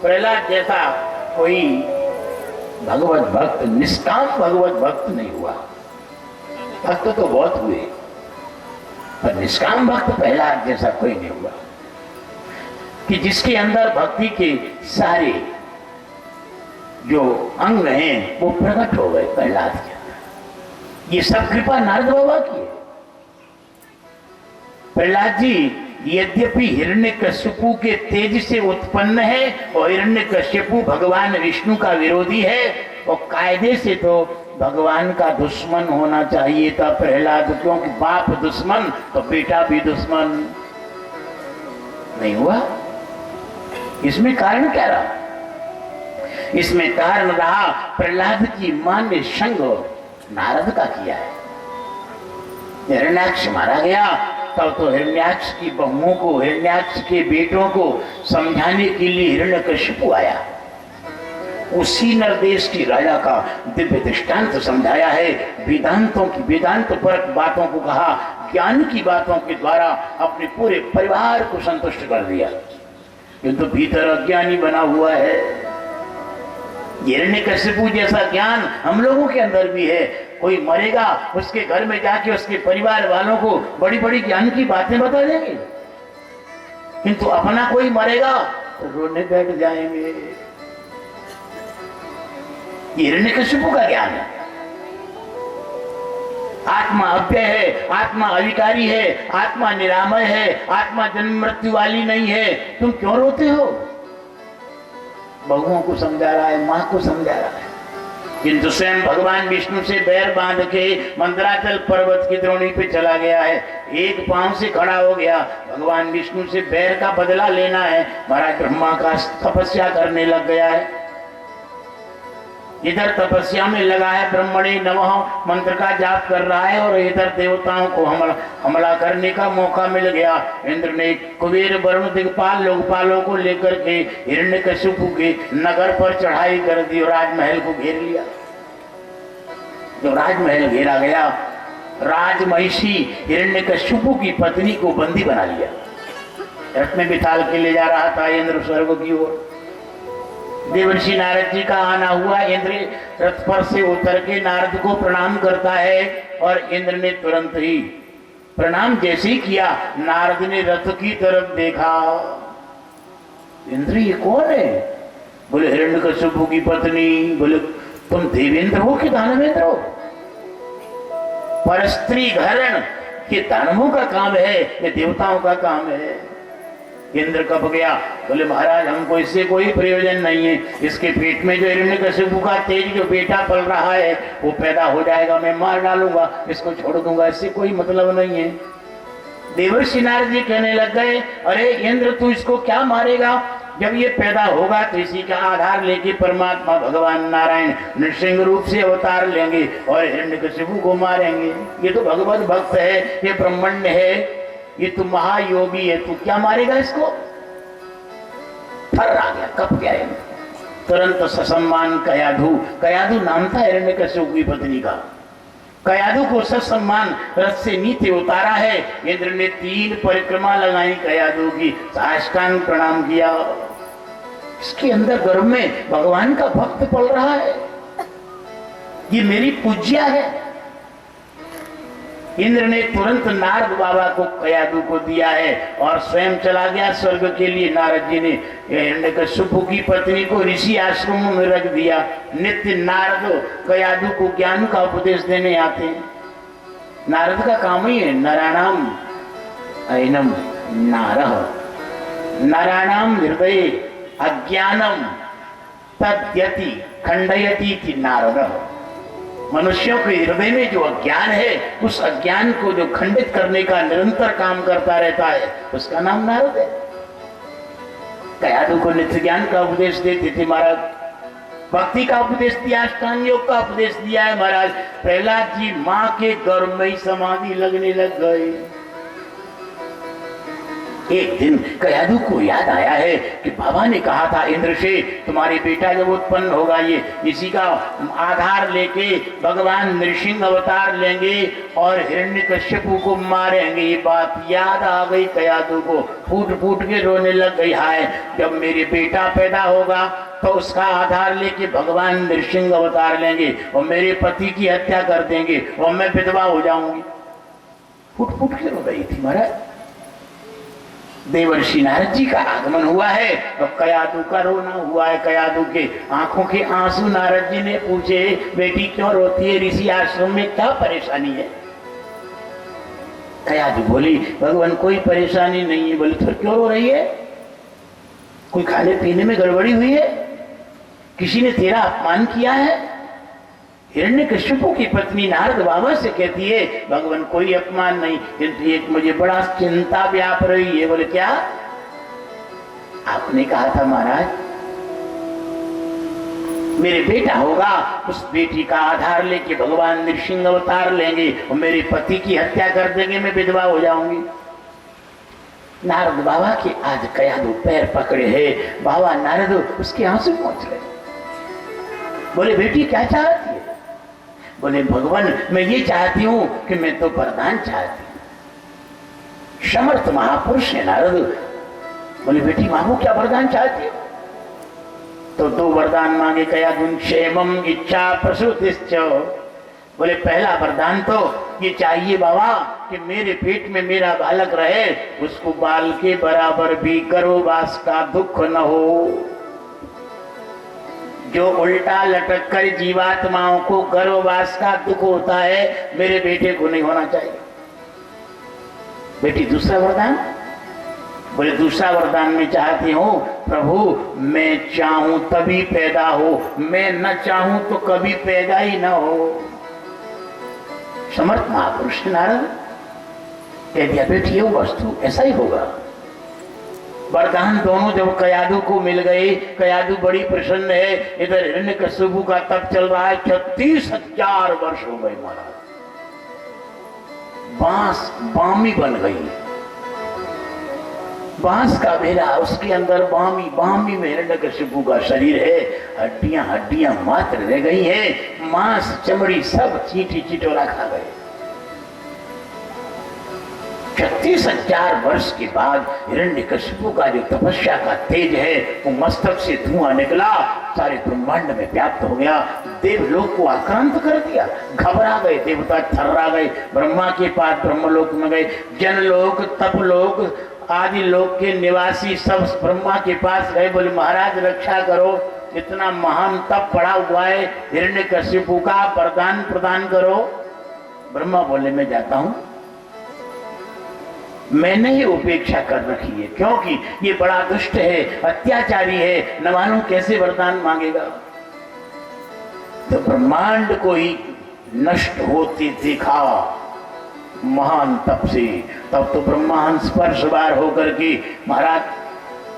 प्रहलाद जैसा कोई भगवत भक्त, निष्काम भगवत भक्त नहीं हुआ। भक्त तो बहुत हुए, पर निष्काम भक्त प्रहलाद जैसा कोई नहीं हुआ कि जिसके अंदर भक्ति के सारे जो अंग हैं वो प्रकट हो गए प्रहलाद के अंदर। ये सब कृपा नारद बाबा की है। प्रहलाद जी यद्यपि हिरण्यकश्यपु के तेज से उत्पन्न है और हिरण्यकश्यपु भगवान विष्णु का विरोधी है और कायदे से तो भगवान का दुश्मन होना चाहिए था प्रहलाद, क्योंकि बाप दुश्मन तो बेटा भी दुश्मन। नहीं हुआ। इसमें कारण क्या रहा? इसमें कारण रहा प्रहलाद की मां ने संग नारद का किया है। हिरण्याक्ष मारा गया तब तो हिरण्याक्ष की बहुओं को, हिरण्याक्ष के बेटों को समझाने के लिए हिरण्यकश्यपु आया। उसी नरदेश की राजा का दिव्य दृष्टांत समझाया है। वेदांतों की, वेदांत परक बातों को कहा, ज्ञान की बातों के द्वारा अपने पूरे परिवार को संतुष्ट कर दिया, किंतु भीतर अज्ञानी बना हुआ है। हिरण्यकश्यपु जैसा ज्ञान हम लोगों के अंदर भी है। कोई मरेगा, उसके घर में जाके उसके परिवार वालों को बड़ी बड़ी ज्ञान की बातें बता देंगे, किंतु अपना कोई मरेगा तो रोने बैठ जाएंगे। हिरण्यकश्यपु का ज्ञान है। आत्मा अव्यय है, आत्मा अविकारी है, आत्मा निरामय है, आत्मा जन्म मृत्यु वाली नहीं है। तुम क्यों रोते हो? बहुओं को समझा रहा है, मां को समझा रहा है, किंतु स्वयं भगवान विष्णु से बैर बांध के मंदराचल पर्वत की द्रोणी पे चला गया है। एक पांव से खड़ा हो गया, भगवान विष्णु से बैर का बदला लेना है। महाराज ब्रह्मा का तपस्या करने लग गया है। इधर तपस्या में लगा है, ब्रह्मणे नमः मंत्र का जाप कर रहा है, और इधर देवताओं को हमला करने का मौका मिल गया। इंद्र ने कुबेर, वरुण, दिक्पाल, लोकपालों को लेकर के हिरण्यकश्यपु के नगर पर चढ़ाई कर दी और राजमहल को घेर लिया। जो राजमहल घेरा गया, राजमहिषी हिरण्यकश्यपु की पत्नी को बंदी बना लिया। रथ में बिठाल के ले जा रहा था इंद्र स्वर्ग की ओर। देवर्षि नारद जी का आना हुआ। इंद्र रथ पर से उतर के नारद को प्रणाम करता है, और इंद्र ने तुरंत ही प्रणाम जैसे ही किया, नारद ने रथ की तरफ देखा। इंद्र ये कौन है? बोले हिरण्यकश्यपु की पत्नी। बोले तुम देवेंद्र हो कि दानवेंद्र हो? परस्त्री घरण ये दानवों का काम है, ये देवताओं का काम है। इंद्र कब गया? बोले महाराज हमको इससे कोई प्रयोजन नहीं है। इसके पेट में जो हिरण्यकश्यपु का तेज जो बेटा पल रहा है वो पैदा हो जाएगा, मैं मार डालूंगा, इसको छोड़ दूंगा, इससे कोई मतलब नहीं है। देवर्षि नारद जी कहने लग गए, अरे इंद्र तू इसको क्या मारेगा? जब ये पैदा होगा तो इसी का आधार लेके परमात्मा भगवान नारायण नृसिंह रूप से अवतार लेंगे और हिरण्यकश्यपु को मारेंगे। ये तो भगवत भक्त है, ये ब्रह्मण्य है, ये तू महायोगी है, तू क्या मारेगा इसको? थर आ गया, कप गया। तुरंत ससम्मान कयाधु, कयाधु नाम था हिरण्यकश्यपु की पत्नी का। कयाधु को ससम्मान रथ से नीचे उतारा है। इंद्र ने 3 परिक्रमा लगाई कयाधु की, साष्टांग प्रणाम किया। इसके अंदर गर्भ में भगवान का भक्त पल रहा है, ये मेरी पूज्या है। इंद्र ने तुरंत नारद बाबा को कयाधु को दिया है और स्वयं चला गया स्वर्ग के लिए। नारद जी ने हिरण्यकश्यपु की पत्नी को ऋषि आश्रम में रख दिया। नित्य नारद कयाधु को ज्ञान का उपदेश देने आते हैं। नारद का काम ही है नराणाम ऐनम नारः, नराणाम हृदय अज्ञानम तद्यति खंडयति थी नारद। मनुष्यों के हृदय में जो अज्ञान है, उस अज्ञान को जो खंडित करने का निरंतर काम करता रहता है, उसका नाम नारद है। कयाधु को नित्य ज्ञान का उपदेश देते थे महाराज, भक्ति का उपदेश दिया, अष्टांग योग का उपदेश दिया है महाराज। प्रहलाद जी मां के गर्भ में ही समाधि लगने लग गए। एक दिन कयादू को याद आया है कि बाबा ने कहा था इंद्र से, तुम्हारे बेटा जब उत्पन्न होगा ये इसी का आधार लेके भगवान नृसिंह अवतार लेंगे और हिरण्यकश्यपु को मारेंगे। ये बात याद आ गई कयादू को, फूट फूट के रोने लग गई। हाय, जब मेरे बेटा पैदा होगा तो उसका आधार लेके भगवान नृसिंह अवतार लेंगे और मेरे पति की हत्या कर देंगे और मैं विधवा हो जाऊंगी। फूट फूट के रो रही थी महाराज। देवर्षि नारद जी का आगमन हुआ है और कयादू का रोना हुआ है। कयादू के आंखों के आंसू। नारद जी ने पूछे, बेटी क्यों रोती है, ऋषि आश्रम में क्या परेशानी है? कयादू बोली, भगवान कोई परेशानी नहीं है। बोले, फिर क्यों रो रही है? कोई खाने पीने में गड़बड़ी हुई है? किसी ने तेरा अपमान किया है? हिरण्यकश्यपु की पत्नी नारद बाबा से कहती है, भगवान कोई अपमान नहीं, किंतु एक मुझे बड़ा चिंता व्याप रही है। बोले, क्या? आपने कहा था महाराज मेरे बेटा होगा, उस बेटी का आधार लेके भगवान नृसिंह अवतार लेंगे और मेरे पति की हत्या कर देंगे, मैं विधवा हो जाऊंगी। नारद बाबा के आज कयादू पैर पकड़े है। बाबा नारद उसके आंसू पहुंच रहे। बोले, बेटी क्या चाहती है? बोले, भगवान मैं ये चाहती हूं कि मैं तो वरदान चाहती हूं। समर्थ महापुरुष है नारद। बोले, बेटी मांगो, क्या वरदान चाहती हो? तो दो वरदान मांगे कयादू। क्षेमम इच्छा प्रसूतिश्च। बोले, पहला वरदान तो ये चाहिए बाबा कि मेरे पेट में मेरा बालक रहे, उसको बाल के बराबर भी गर्भवास का दुख न हो। जो उल्टा लटक कर जीवात्माओं को गर्भवास का दुख होता है, मेरे बेटे को नहीं होना चाहिए। बेटी दूसरा वरदान? बोले, दूसरा वरदान मैं चाहती हूँ प्रभु, मैं चाहूं तभी पैदा हो, मैं न चाहूं तो कभी पैदा ही ना हो। समर्थ महापुरुष नारद कह दिया, बेटी ये वस्तु ऐसा ही होगा। वरदान दोनों जब कयादू को मिल गए, कयादू बड़ी प्रसन्न है। इधर हिरण्यकश्यपु का तप चल रहा है। 36,000 वर्ष हो गए महाराज। बांस बामी बन गई, बांस का बेरा, उसके अंदर बामी, बामी में हिरण्यकश्यपु का शरीर है। हड्डियां हड्डियां मात्र रह गई है, मांस चमड़ी सब चींटी चिटोरा खा गए। 36,000 वर्ष के बाद हिरण्यकश्यपु का जो तपस्या का तेज है वो मस्तक से धुआं निकला, सारे ब्रह्मांड में व्याप्त हो गया। देवलोक को आक्रांत कर दिया। घबरा गए देवता, थर्रा गए। ब्रह्मा के पास ब्रह्मलोक में गए। जनलोक, तपलोक आदि लोक के निवासी सब ब्रह्मा के पास गए। बोले, महाराज रक्षा करो, इतना महान तप पड़ा हुआ है हिरण्यकश्यपु का, वरदान प्रदान करो। ब्रह्मा बोले, मैं जाता हूं। मैंने ही उपेक्षा कर रखी है, क्योंकि ये बड़ा दुष्ट है, अत्याचारी है, न मालूम कैसे वरदान मांगेगा। तो ब्रह्मांड को ही नष्ट होते देखा महान तप से। तब तो ब्रह्मा हंस पर सवार होकर के महाराज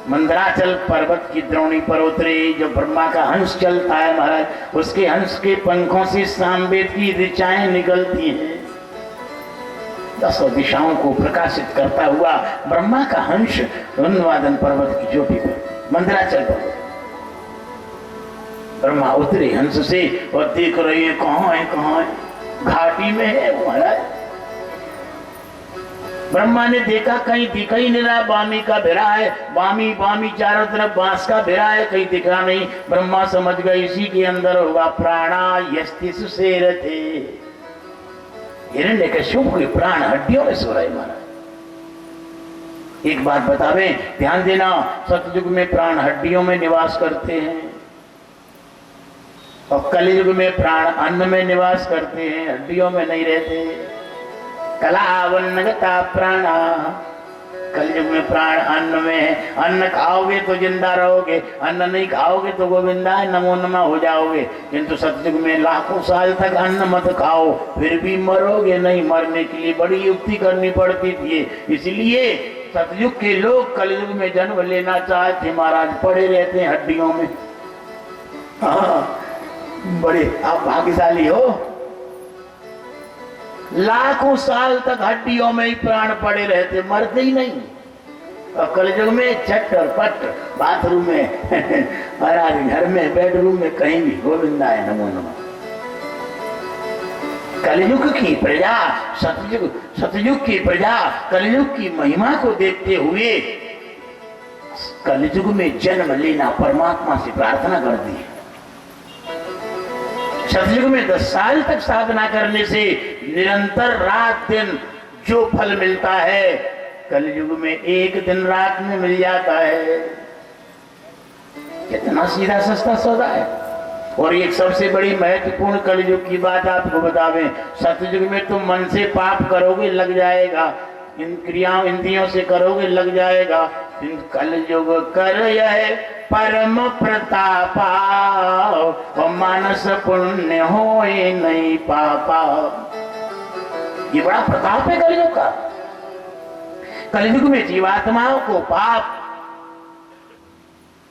मंदराचल पर्वत की द्रोणी पर उतरे। जो ब्रह्मा का हंस चलता है महाराज, उसके हंस के पंखों से सामवेद की ऋचाएं निकलती हैं। 10 दिशाओं को प्रकाशित करता हुआ ब्रह्मा का हंस वृंदावन पर्वत की चोटी पर, मंदराचल पर्वत। ब्रह्मा उतरे हंस से और देख रहे हैं कहां है, कहां है? घाटी में है महाराज। ब्रह्मा ने देखा कहीं दिख ही नहीं रहा, बामी का भिरा है, बामी बामी चारों तरफ बांस का भिरा है, कहीं दिख रहा नहीं। ब्रह्मा समझ गए इसी के अंदर होगा प्राणा यस्ति सुसेरते। हिरण्यकश्यप के प्राण हड्डियों में सो रहे महाराज। एक बात बतावे, ध्यान देना, सतयुग में प्राण हड्डियों में निवास करते हैं और कलयुग में प्राण अन्न में निवास करते हैं, हड्डियों में नहीं रहते। कलावन्नगता प्राणा, कलयुग में प्राण अन्न में है। अन्न खाओगे तो जिंदा रहोगे, अन्न नहीं खाओगे तो गोविंदा नमो नमः हो जाओगे। किंतु सतयुग में लाखों साल तक अन्न मत खाओ, फिर भी मरोगे नहीं। मरने के लिए बड़ी युक्ति करनी पड़ती थी, इसलिए सतयुग के लोग कलयुग में जन्म लेना चाहते महाराज, पड़े रहते हैं हड्डियों में। हाँ, बड़े आप भाग्यशाली हो। लाखों साल तक हड्डियों में ही प्राण पड़े रहते, मरते ही नहीं। और कलयुग में झट और पट बाथरूम में महाराज घर में बेडरूम में कहीं भी गोविंदाय नमो नमः। कलयुग की प्रजा सतयुग की प्रजा कलयुग की महिमा को देखते हुए कलयुग में जन्म लेना परमात्मा से प्रार्थना करती है। सतयुग में 10 साल तक साधना करने से निरंतर रात दिन जो फल मिलता है कलयुग में 1 दिन रात में मिल जाता है। कितना सीधा सस्ता सौदा है। और एक सबसे बड़ी महत्वपूर्ण कलयुग की बात आपको बतावें, सतयुग में तुम मन से पाप करोगे लग जाएगा, इन क्रियाओं इंद्रियों से करोगे लग जाएगा। कलयुग कर यह परम प्रतापा और मानस पुण्य हो नहीं पापा। ये बड़ा प्रताप है कलयुग का। कलयुग में जीवात्माओं को पाप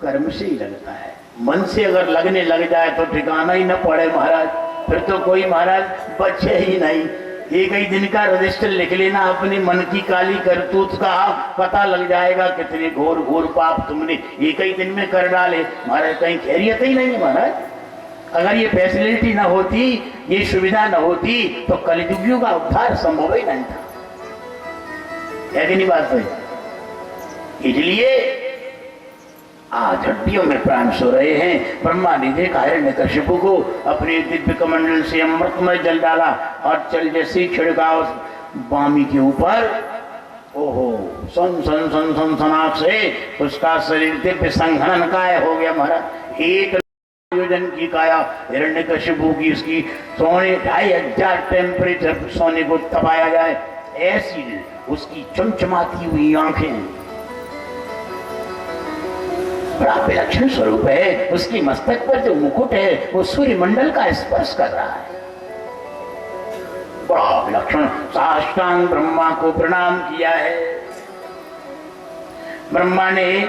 कर्म से ही लगता है। मन से अगर लगने लग जाए तो ठिकाना ही न पड़े महाराज, फिर तो कोई महाराज बचे ही नहीं। एक ही दिन का रजिस्टर लिख लेना अपने मन की काली करतूत का, पता लग जाएगा कितने घोर घोर पाप तुमने एक ही दिन में कर डाले। महाराज कहीं खैरियत ही नहीं है महाराज। अगर ये फैसिलिटी न होती, ये सुविधा न होती तो कलयुगियों का उद्धार संभव ही नहीं था। है कि नहीं बात सही? इसलिए आज हड्डियों में प्राण सो रहे हैं। ब्रह्मा ने देखा हिरण्यकशिपु को, अपने दिव्य कमंडल से अमृतमय जल डाला और जल जैसे छिड़का उस बामी के ऊपर, ओहो सन सन सन सन सनाक से उसका शरीर दिव्य संघनन काय हो गया महाराज। 1 योजन की काया हिरण्यकशिपु की, उसकी सोने 2500 टेम्परेचर सोने को तपाया जाए ऐसी उसकी चमचमाती हुई आंखें, बड़ा विलक्षण स्वरूप है। उसकी मस्तक पर जो मुकुट है वो सूर्य मंडल का स्पर्श कर रहा है, बड़ा विलक्षण। साष्टांग ब्रह्मा को प्रणाम किया है। ब्रह्मा ने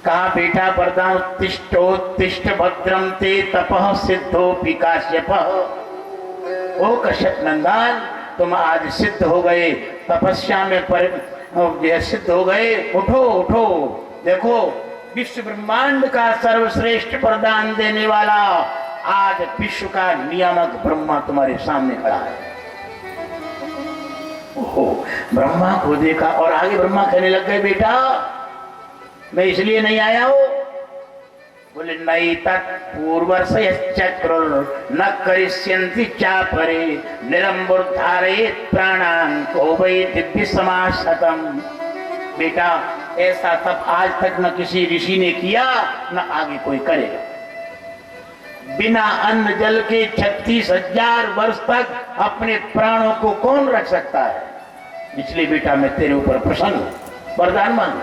कहा बेटा वरदान उत्तिष्ठोत्तिष्ठ भद्रम ते तपः सिद्धो काश्यपः। ओ कश्यप नंदन तुम आज सिद्ध हो गए, तपस्या में सिद्ध हो गए। उठो उठो, देखो विश्व ब्रह्मांड का सर्वश्रेष्ठ वरदान देने वाला आज विश्व का नियामक ब्रह्मा तुम्हारे सामने खड़ा है। ओहो, ब्रह्मा को देखा और आगे ब्रह्मा कहने लग गए बेटा मैं इसलिए नहीं आया हूं, बोले नहीं तत्पूर्वचक्र न करिष्यन्ति चापरे निरंबुर धारे प्राणान को वै दिव्य समाशतम। बेटा ऐसा तब आज तक न किसी ऋषि ने किया न आगे कोई करेगा। बिना अन्न जल के 36,000 वर्ष तक अपने प्राणों को कौन रख सकता है? इसलिए बेटा मैं तेरे ऊपर प्रसन्न हूं, वरदान मांग।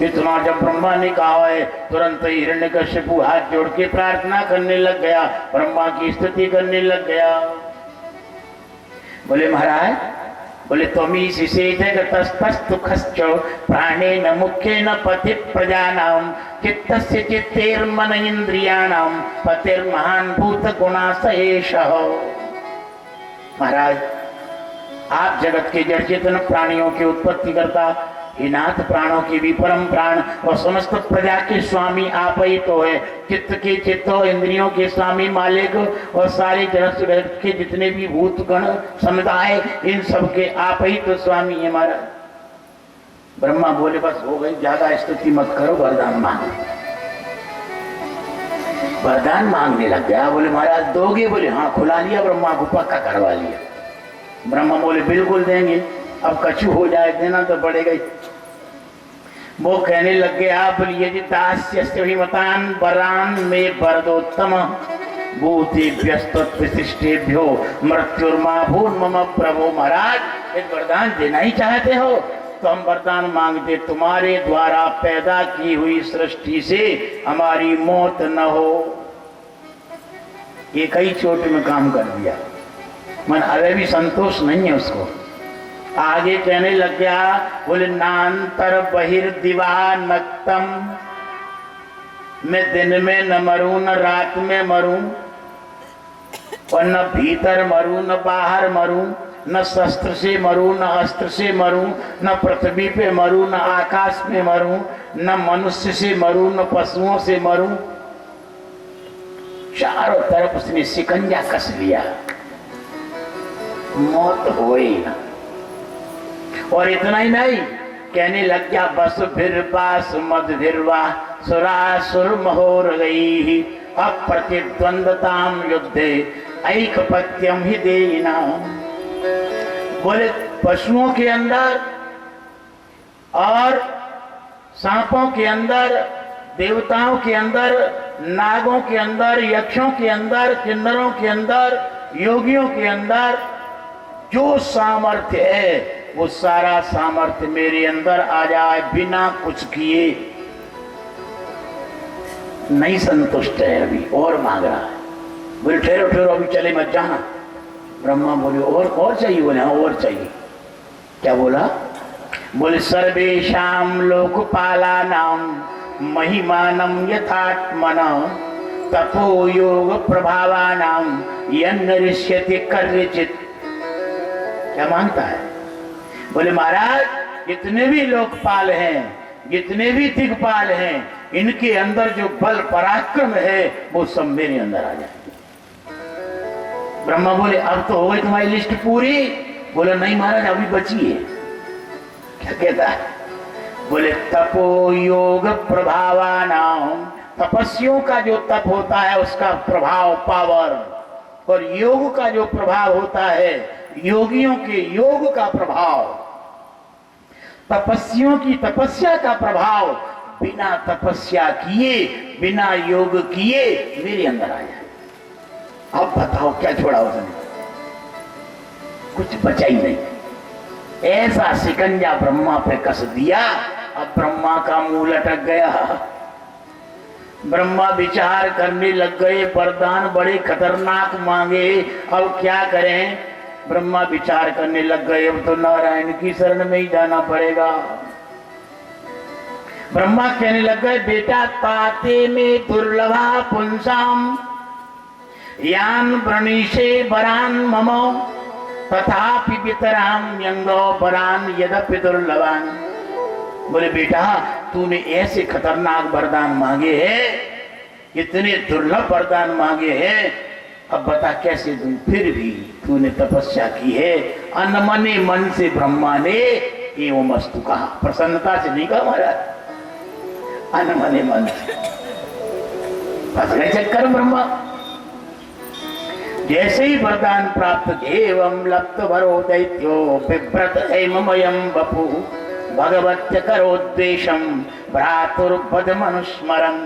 इतना जब ब्रह्मा ने कहा है तुरंत ही हिरण्यकशिपु हाथ जोड़ के प्रार्थना करने लग गया, ब्रह्मा की स्तुति करने लग गया। बोले महाराज, बोले त्वमी शिशेजगतस्तस्तु खश्चो प्राणेन मुख्येन पति प्रजानां चित्तस्य चित्तेर्मन इंद्रियाणां पतिर्महान भूत गुणाशयेषः। महाराज आप जगत के जड़ चेतन प्राणियों की उत्पत्ति करता, हे नाथ प्राणों के भी परम प्राण और समस्त प्रजा के स्वामी आप ही तो है। चित्त के चित्तो, इंद्रियों के स्वामी मालिक और सारे जगत के जितने भी भूत गण समुदाय इन सब के आप ही तो स्वामी है महाराज। ब्रह्मा बोले बस हो गई, ज्यादा स्तुति मत करो, वरदान मांग। वरदान मांगने लग गया। बोले महाराज दोगे? बोले हाँ। खुला लिया, ब्रह्मा को पक्का करवा लिया। ब्रह्मा बोले बिल्कुल देंगे, अब कछु हो जाए देना तो पड़ेगा ही। वो कहने लग गए आप यदि दास्यभिमतान वरान में वरदोत्तम भूतेभ्यस्तुतिष्ठेभ्यो मृत्युर्मा भून मम प्रभो। महाराज एक वरदान देना ही चाहते हो तो हम वरदान मांगते तुम्हारे द्वारा पैदा की हुई सृष्टि से हमारी मौत न हो। एक ही चोट में काम कर दिया, मन अरे भी संतोष नहीं है उसको। आगे कहने लग गया बोले नान्तर बहिर्दिवा नक्तम, मैं दिन में न मरूं न रात में मरूं और न भीतर मरूं न बाहर मरूं, न शस्त्र से मरूं, न अस्त्र से मरूं, न पृथ्वी पे मरूं, न आकाश में मरूं, न मनुष्य से मरूं, न पशुओं से मरूं। चारों तरफ उसने शिकंजा कस लिया, मौत हो ही ना। और इतना ही नहीं, कहने लग गया बस फिर बास मद भिरवा सुरासुर महोर गई, अब प्रतिद्वंदताम युद्धे ऐकपत्यम ही देना। बोले पशुओं के अंदर और सांपों के अंदर, देवताओं के अंदर, नागों के अंदर, यक्षों के अंदर, किन्नरों के अंदर, योगियों के अंदर जो सामर्थ्य है वो सारा सामर्थ्य मेरे अंदर आ जाए बिना कुछ किए। नहीं संतुष्ट है, अभी और मांग रहा है। बोले ठहरो ठहरो, अभी चले मत जाना। ब्रह्मा बोले और चाहिए? बोले हाँ और चाहिए। क्या बोला? बोले सर्वेशाम लोकपालानाम महिमानम यथात्मना तपो योग प्रभावानाम यन्नरिष्यति कर्यचित्। क्या मांगता है? बोले महाराज जितने भी लोकपाल हैं, जितने भी दिग्पाल हैं, इनके अंदर जो बल पराक्रम है वो सब मेरे अंदर आ जाए। ब्रह्मा बोले अब तो हो गई तुम्हारी लिस्ट पूरी? बोले नहीं महाराज अभी बची है। क्या कहता है? बोले तपो योग प्रभावानाम, तपस्वियों का जो तप होता है उसका प्रभाव, पावर, और योग का जो प्रभाव होता है, योगियों के योग का प्रभाव, तपस्वियों की तपस्या का प्रभाव बिना तपस्या किए, बिना योग किए मेरे अंदर आ जाए। अब बताओ क्या छोड़ा उसने? कुछ बचा ही नहीं। ऐसा शिकंजा ब्रह्मा पे कस दिया, अब ब्रह्मा का मुंह लटक गया। ब्रह्मा विचार करने लग गए, वरदान बड़े खतरनाक मांगे, अब क्या करें? ब्रह्मा विचार करने लग गए, अब तो नारायण की शरण में ही जाना पड़ेगा। ब्रह्मा कहने लग गए बेटा ताते में दुर्लभा पुंसाम यान व्रणीशे वरान मम तथापि वितराम यंगो वरान यद्यपि दुर्लभान। बोले बेटा तूने ऐसे खतरनाक वरदान मांगे हैं, इतने दुर्लभ वरदान मांगे हैं, अब बता कैसे दूं? फिर भी तूने तपस्या की है। अनमने मन से ब्रह्मा ने एवं वस्तु कहा, प्रसन्नता से नहीं कहा महाराज, अनमने मन से। फंस गए चक्कर ब्रह्मा। जैसे ही वरदान प्राप्त, एवं लप्त भरो दैत्यो बिभ्रत हेममयं वपु भगवत्य करोद्देशम भ्रातुर्वध मनुस्मरन्।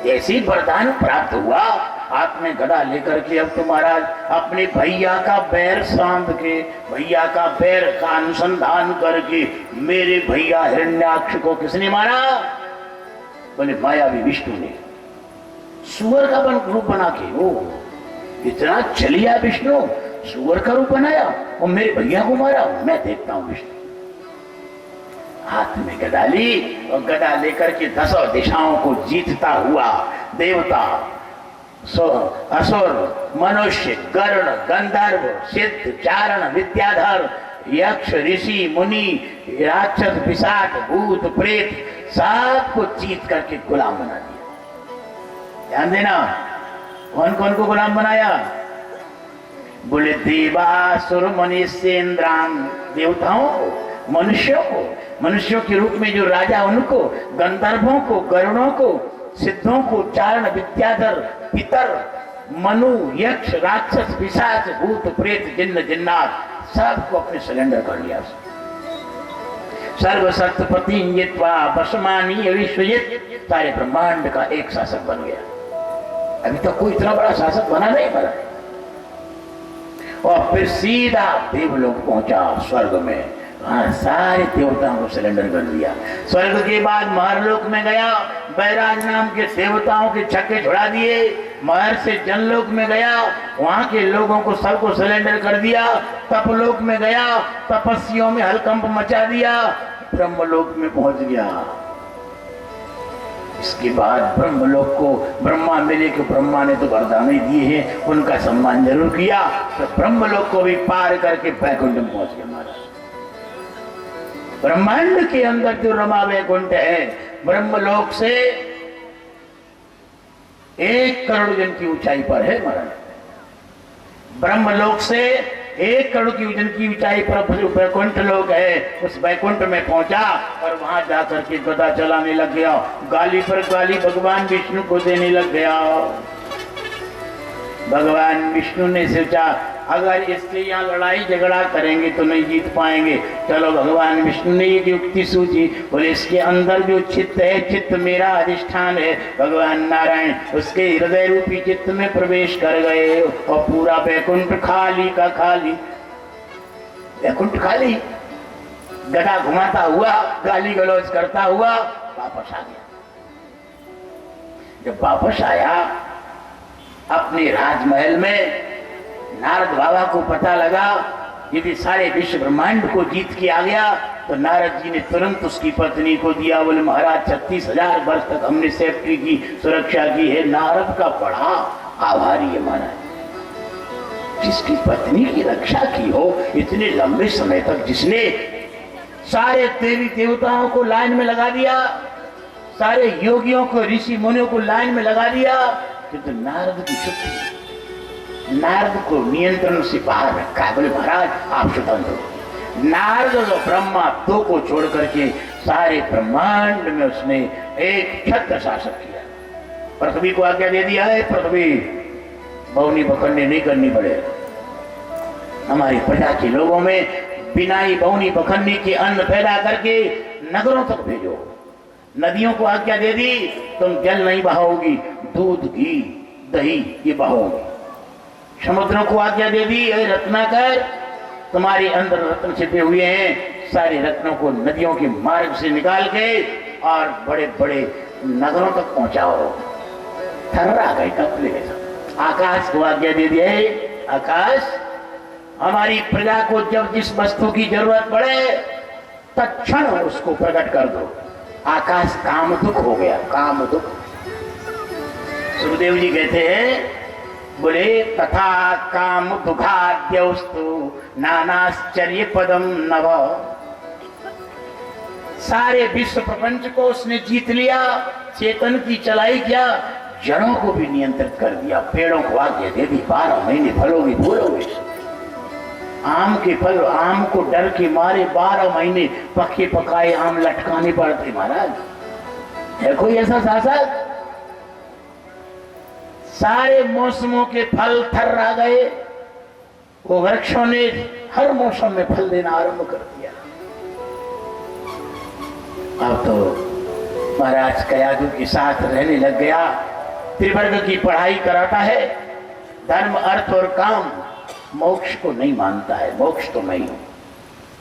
जैसे ही वरदान प्राप्त हुआ, हाथ में गदा लेकर के अब तो महाराज अपने भैया का बैर शांत के, भैया का बैर का अनुसंधान करके मेरे भैया हिरण्याक्ष को किसने मारा? बोले मायावी विष्णु ने। सुअर का रूप बना के, ओ इतना चलिया विष्णु, सुअर का रूप बनाया और मेरे भैया को मारा। मैं देखता हूं विष्णु। हाथ में गदा ली और गदा लेकर के 10 दिशाओं को जीतता हुआ देवता, असुर, मनुष्य, गरुड़, गंधर्व, सिद्ध, चारण, विद्याधर, यक्ष, ऋषि, मुनि, राक्षस, पिशाच, भूत, प्रेत, सबको जीत करके गुलाम बना दिया। ध्यान देना, कौन कौन को गुलाम बनाया? बोले देवासुर मनीषेन्द्रान, देवताओं को, मनुष्यों को, मनुष्यों के रूप में जो राजा उनको, गंधर्वों को, गरुड़ों को, सिद्धों को, चारण, विद्याधर, पितर, मनु, यक्ष, राक्षस, पिशाच, भूत, प्रेत, जिन्न, जिन्नात, सबको अपने सिलेंडर कर लिया। सर्वशक्तिपति जित्वा वशमानी विश्वजित, सारे ब्रह्मांड का एक शासक बन गया। अभी तक कोई इतना बड़ा शासक बना नहीं बना। और फिर सीधा देवलोक पहुंचा, स्वर्ग में। हाँ, सारे देवताओं को सिलेंडर कर दिया। स्वर्ग के बाद महरलोक में गया, बैराज नाम के देवताओं के छक्के छुड़ा दिए। महर से जनलोक में गया, वहां के लोगों को सबको सिलेंडर कर दिया। तपलोक में गया, तपस्वियों में हलकंप मचा दिया। ब्रह्मलोक में पहुंच गया। इसके बाद ब्रह्मलोक को ब्रह्मा मिले कि ब्रह्मा ने तो वरदान ही दिए हैं, उनका सम्मान जरूर किया, तो ब्रह्मलोक को भी पार करके वैकुंठ में पहुंच गया महाराज। ब्रह्मांड के अंदर जो रमा वैकुंठ है, ब्रह्मलोक से 1 करोड़ जन की ऊंचाई पर है महाराज। ब्रह्मलोक से 1 करोड़ की जन की ऊंचाई पर वैकुंठ लोक है। उस वैकुंठ में पहुंचा और वहां जाकर के गदा चलाने लग गया, गाली पर गाली भगवान विष्णु को देने लग गया। भगवान विष्णु ने सोचा अगर इससे यहाँ लड़ाई झगड़ा करेंगे तो नहीं जीत पाएंगे। चलो भगवान विष्णु ने एक युक्ति सूझी, बोले इसके अंदर जो चित्त है, चित्त मेरा अधिष्ठान है। भगवान नारायण उसके हृदय रूपी चित्त में प्रवेश कर गए और पूरा वैकुंठ खाली का खाली, वैकुंठ खाली, गदा घुमाता हुआ, गाली गलौज करता हुआ वापस आ गया। जब वापस आया अपने राजमहल में, नारद बाबा को पता लगा यदि सारे विश्व ब्रह्मांड को जीत के आ गया, तो नारद जी ने तुरंत उसकी पत्नी को दिया। बोले महाराज 36,000 वर्ष तक हमने सेफ्टी की, सुरक्षा की है। नारद का बड़ा आभारी है महाराज, जिसकी पत्नी की रक्षा की हो इतने लंबे समय तक, जिसने सारे देवी देवताओं को लाइन में लगा दिया, सारे योगियों को, ऋषि मुनियों को लाइन में लगा दिया, किंतु नारद की चुप्पी, नारद को नियंत्रण से बाहर रखा है। बोले महाराज आप स्वतंत्र हो। नारद और ब्रह्मा दो को छोड़ करके सारे ब्रह्मांड में उसने एक छत्र शासन किया। पृथ्वी को आज्ञा दे दिया है, पृथ्वी बहुनी बखंडी नहीं करनी पड़े। हमारी प्रजा के लोगों में बिना ही बहुनी बखंडी के अन्न पैदा करके नगरों तक भेजो। नदियों को आज्ञा दे दी तुम जल नहीं बहाओगी, दूध घी दही ये बहाओगी। समुद्रों को आज्ञा दे दी रत्नाकर तुम्हारे अंदर रत्न छिपे हुए हैं, सारे रत्नों को नदियों के मार्ग से निकाल के और बड़े बड़े नगरों तक पहुंचाओ। थर्रा गए कपड़े के साथ। आकाश को आज्ञा दे दिया है, आकाश हमारी प्रजा को जब जिस वस्तु की जरूरत पड़े तत्क्षण उसको प्रकट कर दो। आकाश काम दुख हो गया, काम दुख। सुखदेव जी कहते हैं, बोले तथा काम दुखाद्यस्तु नानाश्चर्य पदम नव। सारे विश्व प्रपंच को उसने जीत लिया, चेतन की चलाई किया, जड़ों को भी नियंत्रित कर दिया। पेड़ों को आज्ञा दे दी 12 महीने फलोगे फूलोगे। आम के फल, आम को डर के मारे 12 महीने पके पकाए आम लटकाने पड़ते। महाराज है कोई ऐसा शासक? सारे मौसमों के फल थर्रा गए। वो वृक्षों ने हर मौसम में फल देना आरंभ कर दिया। अब तो महाराज कयादू के साथ रहने लग गया। त्रिवर्ग की पढ़ाई कराता है, धर्म अर्थ और काम। मोक्ष को नहीं मानता है, मोक्ष तो मैं ही हूं,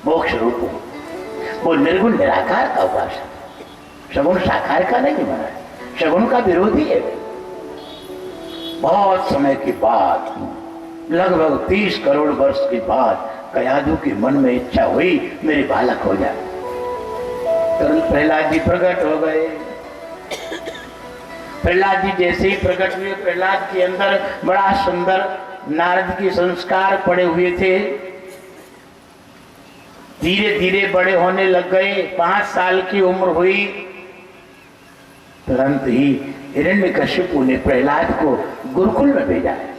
मोक्ष रूप हूं। वो निर्गुण निराकार का उपासक, सगुण साकार का नहीं बना, सगुण का विरोधी है। बहुत समय के बाद, लगभग 30 करोड़ वर्ष के बाद कयादू के मन में इच्छा हुई मेरे बालक हो जाए। तुरंत प्रहलाद जी प्रकट हो गए। प्रहलाद जी जैसे ही प्रकट हुए, प्रहलाद के अंदर बड़ा सुंदर नारद के संस्कार पड़े हुए थे। धीरे धीरे बड़े होने लग गए। 5 साल की उम्र हुई, तुरंत ही हिरण्यकशिपु ने प्रहलाद को गुरुकुल में भेजा है।